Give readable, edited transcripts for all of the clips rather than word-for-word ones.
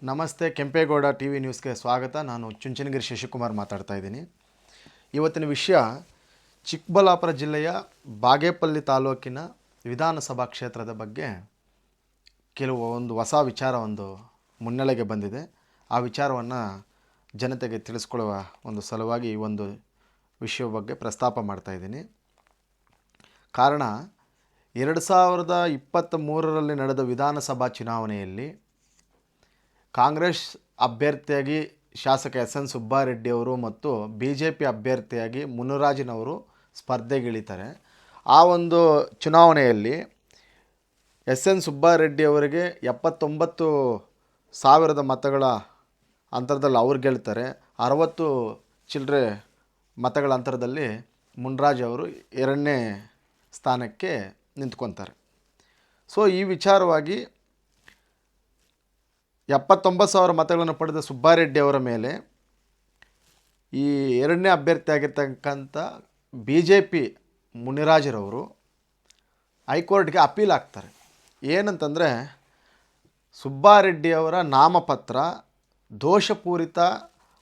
ನಮಸ್ತೆ. Kempegowda T V ನ್ಯೂಸ್ಗೆ ಸ್ವಾಗತ. ನಾನು ಚುಂಚನಗಿರಿ ಶಶಿಕುಮಾರ್ ಮಾತಾಡ್ತಾ ಇದ್ದೀನಿ. ಇವತ್ತಿನ ವಿಷಯ ಚಿಕ್ಕಬಳ್ಳಾಪುರ ಜಿಲ್ಲೆಯ ಬಾಗೇಪಲ್ಲಿ ತಾಲೂಕಿನ ವಿಧಾನಸಭಾ ಕ್ಷೇತ್ರದ ಬಗ್ಗೆ ಒಂದು ಹೊಸ ವಿಚಾರ ಮುನ್ನೆಲೆಗೆ ಬಂದಿದೆ. ಆ ವಿಚಾರವನ್ನು ಜನತೆಗೆ ತಿಳಿಸ್ಕೊಳ್ಳುವ ಒಂದು ಸಲುವಾಗಿ ಈ ಒಂದು ವಿಷಯ ಬಗ್ಗೆ ಪ್ರಸ್ತಾಪ ಮಾಡ್ತಾಯಿದ್ದೀನಿ. ಕಾರಣ 2023ರಲ್ಲಿ ನಡೆದ ವಿಧಾನಸಭಾ ಚುನಾವಣೆಯಲ್ಲಿ ಕಾಂಗ್ರೆಸ್ ಅಭ್ಯರ್ಥಿಯಾಗಿ ಶಾಸಕ ಎಸ್ ಎನ್ ಸುಬ್ಬಾರೆಡ್ಡಿ ಅವರು ಮತ್ತು BJP ಅಭ್ಯರ್ಥಿಯಾಗಿ ಮುನಿರಾಜನವರು ಸ್ಪರ್ಧೆಗಿಳಿತಾರೆ. ಆ ಒಂದು ಚುನಾವಣೆಯಲ್ಲಿ ಎಸ್ ಎನ್ ಸುಬ್ಬಾರೆಡ್ಡಿ ಅವರಿಗೆ 79,000 ಮತಗಳ ಅಂತರದಲ್ಲಿ ಅವ್ರು ಗೆಲ್ತಾರೆ. 60 ಚಿಲ್ಲರೆ ಮತಗಳ ಅಂತರದಲ್ಲಿ ಮುನಿರಾಜ್ ಅವರು 2ನೇ ಸ್ಥಾನಕ್ಕೆ ನಿಂತ್ಕೊತಾರೆ. ಸೊ ಈ ವಿಚಾರವಾಗಿ 79,000 ಮತಗಳನ್ನು ಪಡೆದ ಸುಬ್ಬಾರೆಡ್ಡಿ ಅವರ ಮೇಲೆ ಈ 2ನೇ ಅಭ್ಯರ್ಥಿ ಆಗಿರ್ತಕ್ಕಂಥ BJP ಮುನಿರಾಜರವರು ಹೈಕೋರ್ಟ್ಗೆ ಅಪೀಲ್ ಆಗ್ತಾರೆ. ಏನಂತಂದರೆ, ಸುಬ್ಬಾರೆಡ್ಡಿಯವರ ನಾಮಪತ್ರ ದೋಷಪೂರಿತ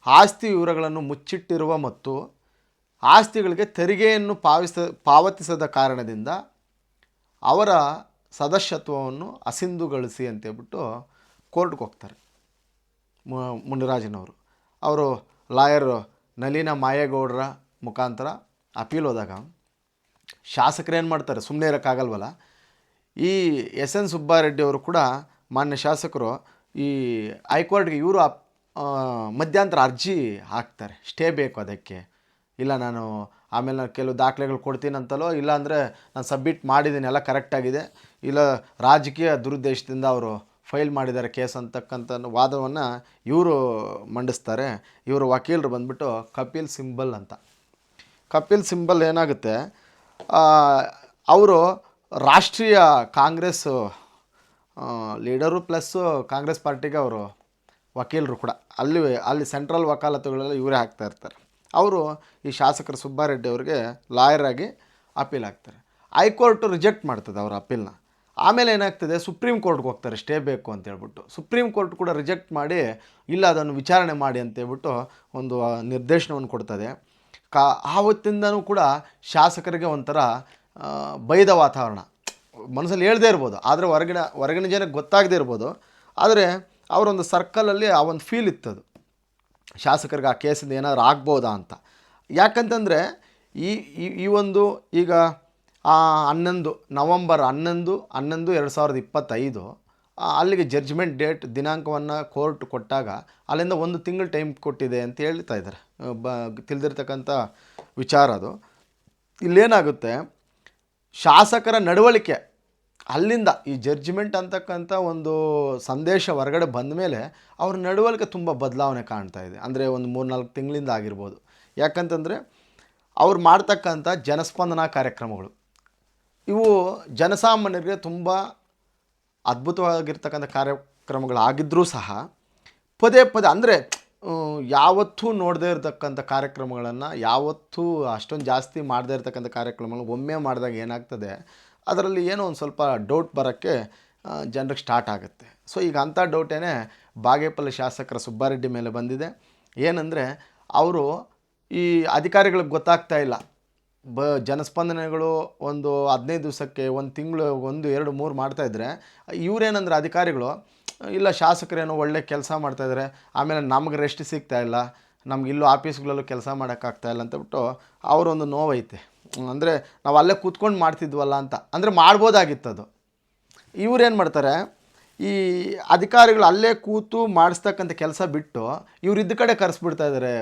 ಆಸ್ತಿ ವಿವರಗಳನ್ನು ಮುಚ್ಚಿಟ್ಟಿರುವ ಮತ್ತು ಆಸ್ತಿಗಳಿಗೆ ತೆರಿಗೆಯನ್ನು ಪಾವತಿಸದ ಕಾರಣದಿಂದ ಅವರ ಸದಸ್ಯತ್ವವನ್ನು ಅಸಿಂಧುಗೊಳಿಸಿ ಅಂತೇಳ್ಬಿಟ್ಟು ಕೋರ್ಟ್ಗೆ ಹೋಗ್ತಾರೆ ಮುನಿರಾಜನವರು. ಅವರು ಲಾಯರ್ ನಳಿನ ಮಾಯೇಗೌಡರ ಮುಖಾಂತರ ಅಪೀಲ್ ಹೋದಾಗ ಶಾಸಕರು ಏನು ಮಾಡ್ತಾರೆ, ಸುಮ್ಮನೆ ಇರೋಕ್ಕಾಗಲ್ವಲ್ಲ. ಈ ಎಸ್ ಎನ್ ಸುಬ್ಬಾರೆಡ್ಡಿ ಅವರು ಕೂಡ ಮಾನ್ಯ ಶಾಸಕರು ಈ ಹೈಕೋರ್ಟ್ಗೆ ಇವರು ಮಧ್ಯಂತರ ಅರ್ಜಿ ಹಾಕ್ತಾರೆ. ಸ್ಟೇ ಬೇಕು ಅದಕ್ಕೆ, ಇಲ್ಲ ನಾನು ಆಮೇಲೆ ನಾನು ಕೆಲವು ದಾಖಲೆಗಳು ಕೊಡ್ತೀನಂತಲೋ, ಇಲ್ಲ ಅಂದರೆ ನಾನು ಸಬ್ಮಿಟ್ ಮಾಡಿದ್ದೀನಿ ಎಲ್ಲ ಕರೆಕ್ಟಾಗಿದೆ, ಇಲ್ಲ ರಾಜಕೀಯ ದುರುದ್ದೇಶದಿಂದ ಅವರು ಫೈಲ್ ಮಾಡಿದ್ದಾರೆ ಕೇಸ್ ಅಂತಕ್ಕಂಥ ವಾದವನ್ನು ಇವರು ಮಂಡಿಸ್ತಾರೆ. ಇವರು ವಕೀಲರು ಬಂದ್ಬಿಟ್ಟು ಕಪಿಲ್ ಸಿಂಬಲ್ ಅಂತ. ಕಪಿಲ್ ಸಿಂಬಲ್ ಏನಾಗುತ್ತೆ, ಅವರು ರಾಷ್ಟ್ರೀಯ ಕಾಂಗ್ರೆಸ್ ಲೀಡರು ಪ್ಲಸ್ಸು ಕಾಂಗ್ರೆಸ್ ಪಾರ್ಟಿಗೆ ಅವರು ವಕೀಲರು ಕೂಡ. ಅಲ್ಲಿ ಸೆಂಟ್ರಲ್ ವಕಾಲತ್ತುಗಳೆಲ್ಲ ಇವರೇ ಹಾಕ್ತಾ ಇರ್ತಾರೆ. ಅವರು ಈ ಶಾಸಕರು ಸುಬ್ಬಾರೆಡ್ಡಿ ಅವರಿಗೆ ಲಾಯರ್ ಆಗಿ ಅಪೀಲ್ ಆಗ್ತಾರೆ. ಹೈಕೋರ್ಟು ರಿಜೆಕ್ಟ್ ಮಾಡ್ತದೆ ಅವರ ಅಪೀಲ್ನ. ಆಮೇಲೆ ಏನಾಗ್ತದೆ, ಸುಪ್ರೀಂ ಕೋರ್ಟ್ಗೆ ಹೋಗ್ತಾರೆ ಸ್ಟೇ ಬೇಕು ಅಂತೇಳ್ಬಿಟ್ಟು. ಸುಪ್ರೀಂ ಕೋರ್ಟ್ ಕೂಡ ರಿಜೆಕ್ಟ್ ಮಾಡಿ ಇಲ್ಲ ಅದನ್ನು ವಿಚಾರಣೆ ಮಾಡಿ ಅಂತೇಳ್ಬಿಟ್ಟು ಒಂದು ನಿರ್ದೇಶನವನ್ನು ಕೊಡ್ತದೆ. ಆವತ್ತಿಂದನೂ ಕೂಡ ಶಾಸಕರಿಗೆ ಒಂಥರ ಬೈದ ವಾತಾವರಣ. ಮನಸ್ಸಲ್ಲಿ ಹೇಳ್ದೇ ಇರ್ಬೋದು, ಆದರೆ ಹೊರಗಿನ ಜನಕ್ಕೆ ಗೊತ್ತಾಗದೇ ಇರ್ಬೋದು, ಆದರೆ ಅವರೊಂದು ಸರ್ಕಲಲ್ಲಿ ಆ ಒಂದು ಫೀಲ್ ಇತ್ತದು, ಶಾಸಕರಿಗೆ ಆ ಕೇಸಿಂದ ಏನಾದರೂ ಆಗ್ಬೋದಾ ಅಂತ. ಯಾಕಂತಂದರೆ ಈ ಒಂದು ಈಗ ನವೆಂಬರ್ 11/11/2025 ಅಲ್ಲಿಗೆ ಜಡ್ಜ್ಮೆಂಟ್ ಡೇಟ್ ದಿನಾಂಕವನ್ನು ಕೋರ್ಟ್ ಕೊಟ್ಟಾಗ ಅಲ್ಲಿಂದ 1 ತಿಂಗಳು ಟೈಮ್ ಕೊಟ್ಟಿದೆ ಅಂತ ಹೇಳ್ತಾ ಇದ್ದಾರೆ. ತಿಳಿದಿರ್ತಕ್ಕಂಥ ವಿಚಾರ ಅದು. ಇಲ್ಲೇನಾಗುತ್ತೆ, ಶಾಸಕರ ನಡವಳಿಕೆ ಅಲ್ಲಿಂದ ಈ ಜಡ್ಜ್ಮೆಂಟ್ ಅಂತಕ್ಕಂಥ ಒಂದು ಸಂದೇಶ ಹೊರಗಡೆ ಬಂದ ಮೇಲೆ ಅವ್ರ ನಡವಳಿಕೆ ತುಂಬ ಬದಲಾವಣೆ ಕಾಣ್ತಾ ಇದೆ. ಅಂದರೆ ಒಂದು 3-4 ತಿಂಗಳಿಂದ ಆಗಿರ್ಬೋದು. ಯಾಕಂತಂದರೆ ಅವ್ರು ಮಾಡ್ತಕ್ಕಂಥ ಜನಸ್ಪಂದನಾ ಕಾರ್ಯಕ್ರಮಗಳು ಇವು ಜನಸಾಮಾನ್ಯರಿಗೆ ತುಂಬ ಅದ್ಭುತವಾಗಿರ್ತಕ್ಕಂಥ ಕಾರ್ಯಕ್ರಮಗಳಾಗಿದ್ದರೂ ಸಹ ಪದೇ ಅಂದರೆ ಯಾವತ್ತೂ ನೋಡದೇ ಇರತಕ್ಕಂಥ ಕಾರ್ಯಕ್ರಮಗಳನ್ನು, ಯಾವತ್ತೂ ಅಷ್ಟೊಂದು ಜಾಸ್ತಿ ಮಾಡದೇ ಇರತಕ್ಕಂಥ ಕಾರ್ಯಕ್ರಮಗಳು ಒಮ್ಮೆ ಮಾಡಿದಾಗ ಏನಾಗ್ತದೆ, ಅದರಲ್ಲಿ ಏನೋ ಒಂದು ಸ್ವಲ್ಪ ಡೌಟ್ ಬರೋಕ್ಕೆ ಜನರಿಗೆ ಸ್ಟಾರ್ಟ್ ಆಗುತ್ತೆ. ಸೊ ಈಗ ಅಂಥ ಡೌಟೇನೆ ಬಾಗೇಪಲ್ಲಿ ಶಾಸಕರ ಸುಬ್ಬಾರೆಡ್ಡಿ ಮೇಲೆ ಬಂದಿದೆ. ಏನಂದರೆ, ಅವರು ಈ ಅಧಿಕಾರಿಗಳಿಗೆ ಗೊತ್ತಾಗ್ತಾ ಇಲ್ಲ, ಜನಸ್ಪಂದನೆಗಳು ಒಂದು 15 ದಿವಸಕ್ಕೆ, 1 ತಿಂಗಳು, 1, 2, 3 ಮಾಡ್ತಾಯಿದ್ರೆ ಇವರೇನಂದ್ರೆ ಅಧಿಕಾರಿಗಳು, ಇಲ್ಲ ಶಾಸಕರೇನೋ ಒಳ್ಳೆ ಕೆಲಸ ಮಾಡ್ತಾಯಿದ್ದಾರೆ, ಆಮೇಲೆ ನಮಗೆ ರೆಸ್ಟ್ ಸಿಗ್ತಾಯಿಲ್ಲ, ನಮ್ಗೆ ಇಲ್ಲೂ ಆಫೀಸ್ಗಳಲ್ಲೂ ಕೆಲಸ ಮಾಡೋಕ್ಕಾಗ್ತಾಯಿಲ್ಲ ಅಂತಬಿಟ್ಟು ಅವರೊಂದು ನೋವೈತೆ. ಅಂದರೆ ನಾವು ಅಲ್ಲೇ ಕೂತ್ಕೊಂಡು ಮಾಡ್ತಿದ್ವಲ್ಲ ಅಂತ, ಅಂದರೆ ಮಾಡ್ಬೋದಾಗಿತ್ತದು. ಇವರೇನು ಮಾಡ್ತಾರೆ, ಈ ಅಧಿಕಾರಿಗಳು ಅಲ್ಲೇ ಕೂತು ಮಾಡಿಸ್ತಕ್ಕಂಥ ಕೆಲಸ ಬಿಟ್ಟು ಇವ್ರು ಇದ್ದ ಕಡೆ ಕರೆಸ್ಬಿಡ್ತಾ ಇದ್ದಾರೆ,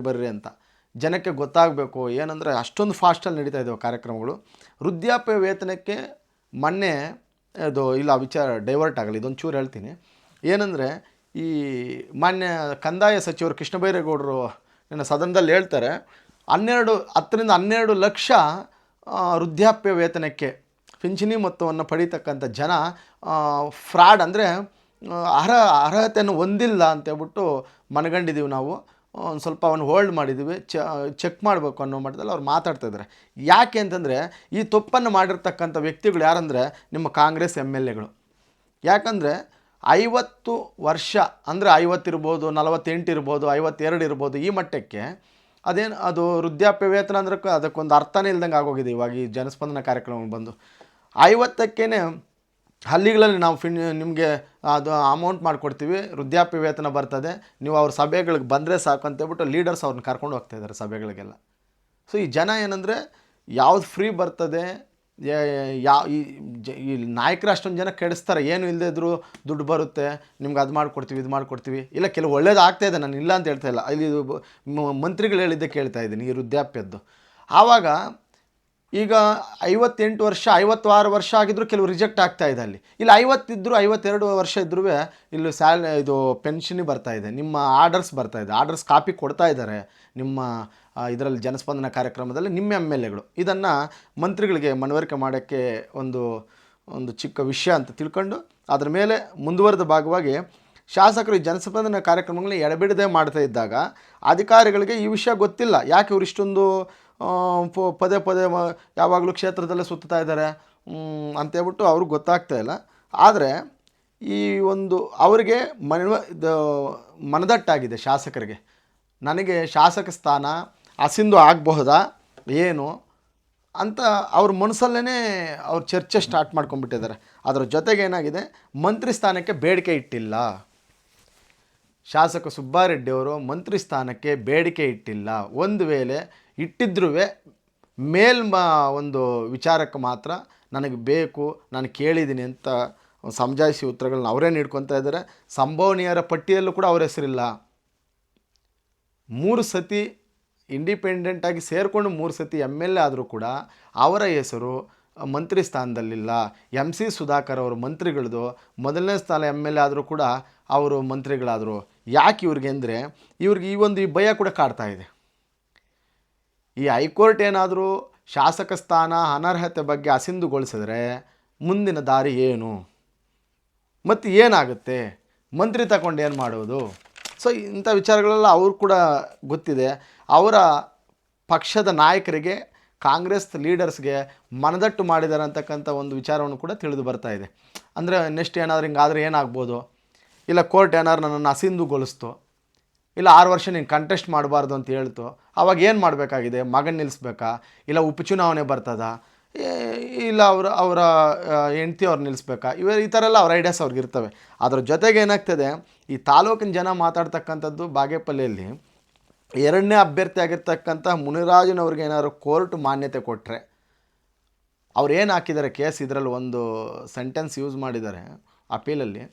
ಬರ್ರಿ ಅಂತ. ಜನಕ್ಕೆ ಗೊತ್ತಾಗಬೇಕು. ಏನಂದರೆ ಅಷ್ಟೊಂದು ಫಾಸ್ಟಲ್ಲಿ ನಡೀತಾ ಇದ್ದಾವೆ ಕಾರ್ಯಕ್ರಮಗಳು. ವೃದ್ಧಾಪ್ಯ ವೇತನಕ್ಕೆ ಮೊನ್ನೆ ಅದು ಇಲ್ಲ ವಿಚಾರ ಡೈವರ್ಟ್ ಆಗಲಿ, ಇದೊಂದು ಚೂರು ಹೇಳ್ತೀನಿ. ಏನಂದರೆ, ಈ ಮಾನ್ಯ ಕಂದಾಯ ಸಚಿವರು ಕೃಷ್ಣ ಬೈರೇಗೌಡರು ನನ್ನ ಸದನದಲ್ಲಿ ಹೇಳ್ತಾರೆ, 10-12 ಲಕ್ಷ ವೃದ್ಧಾಪ್ಯ ವೇತನಕ್ಕೆ ಪಿಂಚಣಿ ಮೊತ್ತವನ್ನು ಪಡೀತಕ್ಕಂಥ ಜನ ಫ್ರಾಡ್, ಅಂದರೆ ಅರ್ಹತೆಯನ್ನು ಹೊಂದಿಲ್ಲ ಅಂತೇಳ್ಬಿಟ್ಟು ಮನಗಂಡಿದ್ದೀವಿ ನಾವು. ಒಂದು ಸ್ವಲ್ಪ ಅವನು ಹೋಲ್ಡ್ ಮಾಡಿದ್ದೀವಿ, ಚೆಕ್ ಮಾಡಬೇಕು ಅನ್ನೋ ಮಟ್ಟದಲ್ಲಿ ಅವ್ರು ಮಾತಾಡ್ತಾಯಿದ್ದಾರೆ. ಯಾಕೆ ಅಂತಂದರೆ, ಈ ತಪ್ಪನ್ನು ಮಾಡಿರ್ತಕ್ಕಂಥ ವ್ಯಕ್ತಿಗಳು ಯಾರಂದರೆ ನಿಮ್ಮ ಕಾಂಗ್ರೆಸ್ MLAಗಳು. ಯಾಕಂದರೆ 50 ವರ್ಷ ಅಂದರೆ 50 ಇರ್ಬೋದು, 48 ಇರ್ಬೋದು, 52 ಇರ್ಬೋದು, ಈ ಮಟ್ಟಕ್ಕೆ ಅದು ವೃದ್ಧಾಪ್ಯ ವೇತನ ಅಂದ್ರೆ ಅದಕ್ಕೊಂದು ಅರ್ಥನೇ ಇಲ್ದಂಗೆ ಆಗೋಗಿದೆ ಇವಾಗ ಈ ಜನಸ್ಪಂದನ ಕಾರ್ಯಕ್ರಮ ಬಂದು. 50ಕ್ಕೇ ಹಳ್ಳಿಗಳಲ್ಲಿ ನಾವು ನಿಮಗೆ ಅದು ಅಮೌಂಟ್ ಮಾಡಿಕೊಡ್ತೀವಿ, ವೃದ್ಧಾಪ್ಯ ವೇತನ ಬರ್ತದೆ, ನೀವು ಅವ್ರ ಸಭೆಗಳಿಗೆ ಬಂದರೆ ಸಾಕು ಅಂತೇಳ್ಬಿಟ್ಟು ಲೀಡರ್ಸ್ ಅವ್ರನ್ನ ಕರ್ಕೊಂಡು ಹೋಗ್ತಾಯಿದ್ದಾರೆ ಸಭೆಗಳಿಗೆಲ್ಲ. ಸೊ ಈ ಜನ ಏನಂದರೆ ಯಾವ್ದು ಫ್ರೀ ಬರ್ತದೆ, ಈ ನಾಯಕರು ಅಷ್ಟೊಂದು ಜನ ಕೆಡಿಸ್ತಾರೆ, ಏನು ಇಲ್ಲದೇ ಇದ್ದರೂ ದುಡ್ಡು ಬರುತ್ತೆ, ನಿಮ್ಗೆ ಅದು ಮಾಡಿಕೊಡ್ತೀವಿ ಇದು ಮಾಡಿಕೊಡ್ತೀವಿ. ಇಲ್ಲ, ಕೆಲವು ಒಳ್ಳೇದು ಆಗ್ತಾಯಿದೆ, ನಾನು ಇಲ್ಲ ಅಂತ ಹೇಳ್ತಾ ಇಲ್ಲ. ಇಲ್ಲಿ ಮಂತ್ರಿಗಳು ಹೇಳಿದ್ದೆ ಕೇಳ್ತಾ ಇದ್ದೀನಿ ಈ ವೃದ್ಧಾಪ್ಯದ್ದು. ಆವಾಗ ಈಗ 58 ವರ್ಷ 56 ವರ್ಷ ಆಗಿದ್ದರೂ ಕೆಲವು ರಿಜೆಕ್ಟ್ ಆಗ್ತಾಯಿದೆ. ಇಲ್ಲಿ 50 ಇದ್ದರೂ 52 ವರ್ಷ ಇದ್ದರೂ ಇಲ್ಲಿ ಇದು ಪೆನ್ಷನಿಗೆ ಬರ್ತಾಯಿದೆ, ನಿಮ್ಮ ಆರ್ಡರ್ಸ್ ಬರ್ತಾಯಿದೆ, ಆರ್ಡರ್ಸ್ ಕಾಪಿ ಕೊಡ್ತಾ ಇದ್ದಾರೆ ನಿಮ್ಮ ಇದರಲ್ಲಿ ಜನಸ್ಪಂದನ ಕಾರ್ಯಕ್ರಮದಲ್ಲಿ ನಿಮ್ಮ MLAಗಳು. ಇದನ್ನು ಮಂತ್ರಿಗಳಿಗೆ ಮನವರಿಕೆ ಮಾಡೋಕ್ಕೆ ಒಂದು ಚಿಕ್ಕ ವಿಷಯ ಅಂತ ತಿಳ್ಕೊಂಡು ಅದ್ರ ಮೇಲೆ ಮುಂದುವರೆದ ಭಾಗವಾಗಿ ಶಾಸಕರು ಈ ಜನಸ್ಪಂದನ ಕಾರ್ಯಕ್ರಮಗಳನ್ನ ಎಡಬಿಡದೆ ಮಾಡ್ತಾ ಇದ್ದಾಗ ಅಧಿಕಾರಿಗಳಿಗೆ ಈ ವಿಷಯ ಗೊತ್ತಿಲ್ಲ. ಯಾಕೆ ಇವರು ಇಷ್ಟೊಂದು ಪದೇ ಪದೇ ಯಾವಾಗಲೂ ಕ್ಷೇತ್ರದಲ್ಲೇ ಸುತ್ತಾ ಇದ್ದಾರೆ ಅಂತೇಳ್ಬಿಟ್ಟು ಅವ್ರಿಗೆ ಗೊತ್ತಾಗ್ತಾ ಇಲ್ಲ. ಆದರೆ ಈ ಅವರಿಗೆ ಮನದಟ್ಟಾಗಿದೆ ಶಾಸಕರಿಗೆ, ನನಗೆ ಶಾಸಕ ಸ್ಥಾನ ಅಸಿಂಧು ಆಗಬಹುದಾ ಏನು ಅಂತ ಅವ್ರ ಮನಸ್ಸಲ್ಲೇ ಅವ್ರು ಚರ್ಚೆ ಸ್ಟಾರ್ಟ್ ಮಾಡ್ಕೊಂಡ್ಬಿಟ್ಟಿದ್ದಾರೆ. ಅದರ ಜೊತೆಗೆ ಏನಾಗಿದೆ, ಮಂತ್ರಿ ಸ್ಥಾನಕ್ಕೆ ಬೇಡಿಕೆ ಇಟ್ಟಿಲ್ಲ. ಶಾಸಕ ಸುಬ್ಬಾರೆಡ್ಡಿ ಅವರು ಮಂತ್ರಿ ಸ್ಥಾನಕ್ಕೆ ಬೇಡಿಕೆ ಇಟ್ಟಿಲ್ಲ. ಒಂದು ವೇಳೆ ಇಟ್ಟಿದ್ರೂ ಒಂದು ವಿಚಾರಕ್ಕೆ ಮಾತ್ರ ನನಗೆ ಬೇಕು, ನಾನು ಕೇಳಿದ್ದೀನಿ ಅಂತ ಸಮಜಾಯಿಸಿ ಉತ್ತರಗಳನ್ನ ಅವರೇ ನೀಡ್ಕೊತಾ ಇದ್ದಾರೆ. ಸಂಭವನೀಯರ ಪಟ್ಟಿಯಲ್ಲೂ ಕೂಡ ಅವ್ರ ಹೆಸರಿಲ್ಲ. 3 ಸತಿ ಇಂಡಿಪೆಂಡೆಂಟಾಗಿ ಸೇರಿಕೊಂಡು 3 ಸತಿ MLA ಆದರೂ ಕೂಡ ಅವರ ಹೆಸರು ಮಂತ್ರಿ ಸ್ಥಾನದಲ್ಲಿಲ್ಲ. MC ಸುಧಾಕರ್ ಅವರು ಮಂತ್ರಿಗಳದು ಮೊದಲನೇ ಸ್ಥಾನ MLA ಆದರೂ ಕೂಡ ಅವರು ಮಂತ್ರಿಗಳಾದರು. ಯಾಕೆ ಇವ್ರಿಗೆ ಅಂದರೆ ಇವ್ರಿಗೆ ಈ ಭಯ ಕೂಡ ಕಾಡ್ತಾ ಇದೆ. ಈ ಹೈಕೋರ್ಟ್ ಏನಾದರೂ ಶಾಸಕ ಸ್ಥಾನ ಅನರ್ಹತೆ ಬಗ್ಗೆ ಅಸಿಂಧುಗೊಳಿಸಿದ್ರೆ ಮುಂದಿನ ದಾರಿ ಏನು ಮತ್ತು ಏನಾಗುತ್ತೆ, ಮಂತ್ರಿ ತಗೊಂಡು ಏನು ಮಾಡೋದು? ಸೊ ಇಂಥ ವಿಚಾರಗಳೆಲ್ಲ ಅವ್ರು ಕೂಡ ಗೊತ್ತಿದೆ. ಅವರ ಪಕ್ಷದ ನಾಯಕರಿಗೆ, ಕಾಂಗ್ರೆಸ್ ಲೀಡರ್ಸ್ಗೆ ಮನದಟ್ಟು ಮಾಡಿದ್ದಾರೆ ಅಂತಕ್ಕಂಥ ಒಂದು ವಿಚಾರವನ್ನು ಕೂಡ ತಿಳಿದು ಬರ್ತಾ ಇದೆ. ಅಂದರೆ ನೆಕ್ಸ್ಟ್ ಏನಾದರೂ ಹಿಂಗಾದರೆ ಏನಾಗ್ಬೋದು, ಇಲ್ಲ ಕೋರ್ಟ್ ಏನಾದ್ರು ನನ್ನನ್ನು ಅಸಿಂಧುಗೊಳಿಸ್ತು, ಇಲ್ಲ 6 ವರ್ಷ ನೀನು ಕಂಟೆಸ್ಟ್ ಮಾಡಬಾರ್ದು ಅಂತ ಹೇಳ್ತು, ಆವಾಗ ಏನು ಮಾಡಬೇಕಾಗಿದೆ? ಮಗನ ನಿಲ್ಲಿಸ್ಬೇಕಾ, ಇಲ್ಲ ಉಪಚುನಾವಣೆ ಬರ್ತದಾ, ಇಲ್ಲ ಅವರ ಹೆಂಡ್ತಿ ಅವ್ರು ನಿಲ್ಲಿಸ್ಬೇಕಾ? ಈ ಥರ ಎಲ್ಲ ಅವ್ರ ಐಡಿಯಾಸ್ ಅವ್ರಿಗೆ ಇರ್ತವೆ. ಅದ್ರ ಜೊತೆಗೆ ಏನಾಗ್ತದೆ, ಈ ತಾಲೂಕಿನ ಜನ ಮಾತಾಡ್ತಕ್ಕಂಥದ್ದು ಬಾಗೇಪಲ್ಲಿಯಲ್ಲಿ 2ನೇ ಅಭ್ಯರ್ಥಿ ಆಗಿರ್ತಕ್ಕಂಥ ಮುನಿರಾಜನವ್ರಿಗೆ ಏನಾದ್ರು ಕೋರ್ಟ್ ಮಾನ್ಯತೆ ಕೊಟ್ಟರೆ, ಅವ್ರು ಏನು ಹಾಕಿದ್ದಾರೆ ಕೇಸ್, ಇದರಲ್ಲಿ ಒಂದು ಸೆಂಟೆನ್ಸ್ ಯೂಸ್ ಮಾಡಿದ್ದಾರೆ ಅಪೀಲಲ್ಲಿ,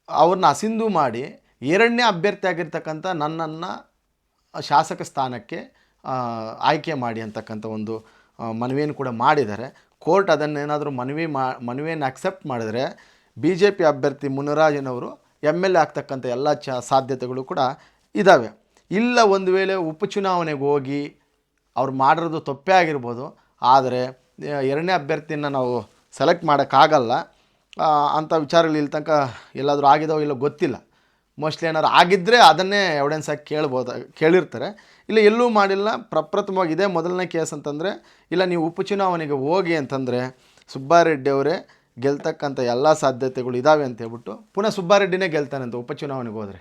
ಅವ್ರನ್ನ ಅಸಿಂಧು ಮಾಡಿ 2ನೇ ಅಭ್ಯರ್ಥಿ ಆಗಿರ್ತಕ್ಕಂಥ ನನ್ನನ್ನು ಶಾಸಕ ಸ್ಥಾನಕ್ಕೆ ಆಯ್ಕೆ ಮಾಡಿ ಅಂತಕ್ಕಂಥ ಒಂದು ಮನವಿಯನ್ನು ಕೂಡ ಮಾಡಿದ್ದಾರೆ. ಕೋರ್ಟ್ ಅದನ್ನೇನಾದರೂ ಮನವಿಯನ್ನು ಅಕ್ಸೆಪ್ಟ್ ಮಾಡಿದರೆ BJP ಅಭ್ಯರ್ಥಿ ಮುನಿರಾಜನವರು MLA ಆಗ್ತಕ್ಕಂಥ ಎಲ್ಲ ಸಾಧ್ಯತೆಗಳು ಕೂಡ ಇದ್ದಾವೆ. ಇಲ್ಲ, ಒಂದು ವೇಳೆ ಉಪಚುನಾವಣೆಗೆ ಹೋಗಿ ಅವ್ರು ಮಾಡಿರೋದು ತಪ್ಪೇ ಆಗಿರ್ಬೋದು, ಆದರೆ 2ನೇ ಅಭ್ಯರ್ಥಿಯನ್ನು ನಾವು ಸೆಲೆಕ್ಟ್ ಮಾಡೋಕ್ಕಾಗಲ್ಲ ಅಂಥ ವಿಚಾರಗಳು ಇಲ್ಲಿ ತನಕ ಎಲ್ಲಾದರೂ ಆಗಿದಾವೋ ಇಲ್ಲೋ ಗೊತ್ತಿಲ್ಲ. ಮೋಸ್ಟ್ಲಿ ಏನಾದ್ರು ಆಗಿದ್ದರೆ ಅದನ್ನೇ ಎವಿಡೆನ್ಸಾಗಿ ಕೇಳಿರ್ತಾರೆ. ಇಲ್ಲ, ಎಲ್ಲೂ ಮಾಡಿಲ್ಲ, ಪ್ರಪ್ರಥಮವಾಗಿ ಇದೇ ಮೊದಲನೇ ಕೇಸ್ ಅಂತಂದರೆ, ಇಲ್ಲ ನೀವು ಉಪಚುನಾವಣೆಗೆ ಹೋಗಿ ಅಂತಂದರೆ ಸುಬ್ಬಾರೆಡ್ಡಿ ಅವರೇ ಗೆಲ್ತಕ್ಕಂಥ ಎಲ್ಲ ಸಾಧ್ಯತೆಗಳು ಇದ್ದಾವೆ ಅಂತ ಹೇಳ್ಬಿಟ್ಟು ಪುನಃ ಸುಬ್ಬಾರೆಡ್ಡಿನೇ ಗೆಲ್ತಾನೆ ಅಂತ ಉಪಚುನಾವಣೆಗೆ ಹೋದರೆ.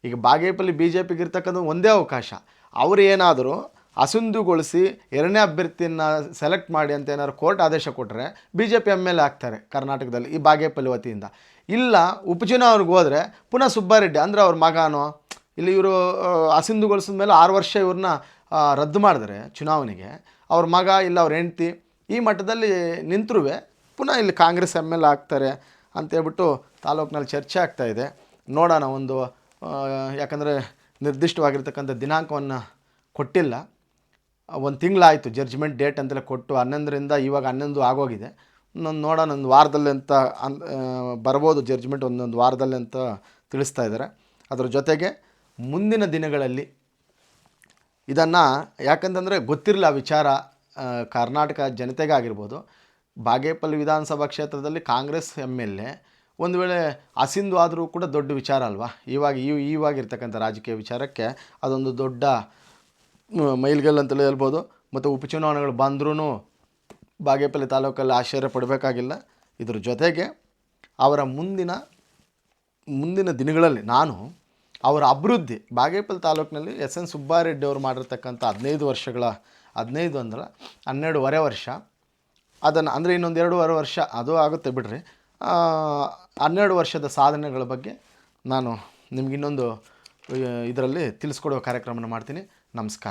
ಈಗ ಬಾಗೇಪಲ್ಲಿ BJPಗೆ ಇರ್ತಕ್ಕಂಥ ಒಂದೇ ಅವಕಾಶ, ಅವರು ಏನಾದರೂ ಅಸಿಂಧುಗೊಳಿಸಿ 2ನೇ ಅಭ್ಯರ್ಥಿಯನ್ನು ಸೆಲೆಕ್ಟ್ ಮಾಡಿ ಅಂತ ಏನಾದ್ರು ಕೋರ್ಟ್ ಆದೇಶ ಕೊಟ್ಟರೆ BJP MLA ಆಗ್ತಾರೆ ಕರ್ನಾಟಕದಲ್ಲಿ ಈ ಬಾಗೇಪಲ್ಲಿ ವತಿಯಿಂದ. ಇಲ್ಲ, ಉಪಚುನಾವಣೆಗೆ ಹೋದರೆ ಪುನಃ ಸುಬ್ಬಾರೆಡ್ಡಿ ಅಂದರೆ ಅವ್ರ ಮಗನೋ, ಇಲ್ಲಿ ಇವರು ಅಸಿಂಧುಗೊಳಿಸಿದ ಮೇಲೆ 6 ವರ್ಷ ಇವ್ರನ್ನ ರದ್ದು ಮಾಡಿದ್ರೆ ಚುನಾವಣೆಗೆ, ಅವ್ರ ಮಗ ಇಲ್ಲ ಅವ್ರ ಹೆಂಡ್ತಿ ಈ ಮಟ್ಟದಲ್ಲಿ ನಿಂತರೂ ಪುನಃ ಇಲ್ಲಿ ಕಾಂಗ್ರೆಸ್ MLA ಆಗ್ತಾರೆ ಅಂತೇಳ್ಬಿಟ್ಟು ತಾಲೂಕಿನಲ್ಲಿ ಚರ್ಚೆ ಆಗ್ತಾಯಿದೆ. ನೋಡೋಣ, ಯಾಕಂದರೆ ನಿರ್ದಿಷ್ಟವಾಗಿರ್ತಕ್ಕಂಥ ದಿನಾಂಕವನ್ನು ಕೊಟ್ಟಿಲ್ಲ. 1 ತಿಂಗಳಾಯಿತು ಜಡ್ಜ್ಮೆಂಟ್ ಡೇಟ್ ಅಂತಲೇ ಕೊಟ್ಟು, 11ರಿಂದ ಇವಾಗ 11 ಆಗೋಗಿದೆ. ನೋಡೋಣ, ಒಂದು ವಾರದಲ್ಲಿ ಅಂತ ಬರ್ಬೋದು ಜಡ್ಜ್ಮೆಂಟ್, ಒಂದೊಂದು ವಾರದಲ್ಲಿ ಅಂತ ತಿಳಿಸ್ತಾ ಇದ್ದಾರೆ. ಅದರ ಜೊತೆಗೆ ಮುಂದಿನ ದಿನಗಳಲ್ಲಿ ಇದನ್ನು, ಯಾಕಂತಂದರೆ ಗೊತ್ತಿರಲಿಲ್ಲ ವಿಚಾರ ಕರ್ನಾಟಕ ಜನತೆಗಾಗಿರ್ಬೋದು, ಬಾಗೇಪಲ್ಲಿ ವಿಧಾನಸಭಾ ಕ್ಷೇತ್ರದಲ್ಲಿ ಕಾಂಗ್ರೆಸ್ MLA ಒಂದು ವೇಳೆ ಅಸಿಂಧು ಆದರೂ ಕೂಡ ದೊಡ್ಡ ವಿಚಾರ ಅಲ್ವಾ. ಇವಾಗಿರ್ತಕ್ಕಂಥ ರಾಜಕೀಯ ವಿಚಾರಕ್ಕೆ ಅದೊಂದು ದೊಡ್ಡ ಮೈಲ್ಗಲ್ಲು ಅಂತಲೇ ಹೇಳ್ಬೋದು. ಮತ್ತು ಉಪಚುನಾವಣೆಗಳು ಬಂದ್ರೂ ಬಾಗೇಪಲ್ಲಿ ತಾಲೂಕಲ್ಲಿ ಆಶ್ಚರ್ಯ ಪಡಬೇಕಾಗಿಲ್ಲ. ಇದ್ರ ಜೊತೆಗೆ ಅವರ ಮುಂದಿನ ದಿನಗಳಲ್ಲಿ ನಾನು ಅವರ ಅಭಿವೃದ್ಧಿ ಬಾಗೇಪಲ್ಲಿ ತಾಲೂಕಿನಲ್ಲಿ ಎಸ್ ಎನ್ ಸುಬ್ಬಾರೆಡ್ಡಿ ಅವರು ಮಾಡಿರ್ತಕ್ಕಂಥ 12 ವರ್ಷ ಅದನ್ನು ಅಂದರೆ ಇನ್ನೊಂದು 2.5 ವರ್ಷ ಅದು ಆಗುತ್ತೆ ಬಿಡ್ರಿ. 12 ವರ್ಷದ ಸಾಧನೆಗಳ ಬಗ್ಗೆ ನಾನು ನಿಮ್ಗೆ ಇನ್ನೊಂದು ಇದರಲ್ಲಿ ತಿಳಿಸ್ಕೊಡೋ ಕಾರ್ಯಕ್ರಮನ ಮಾಡ್ತೀನಿ. ನಮಸ್ಕಾರ.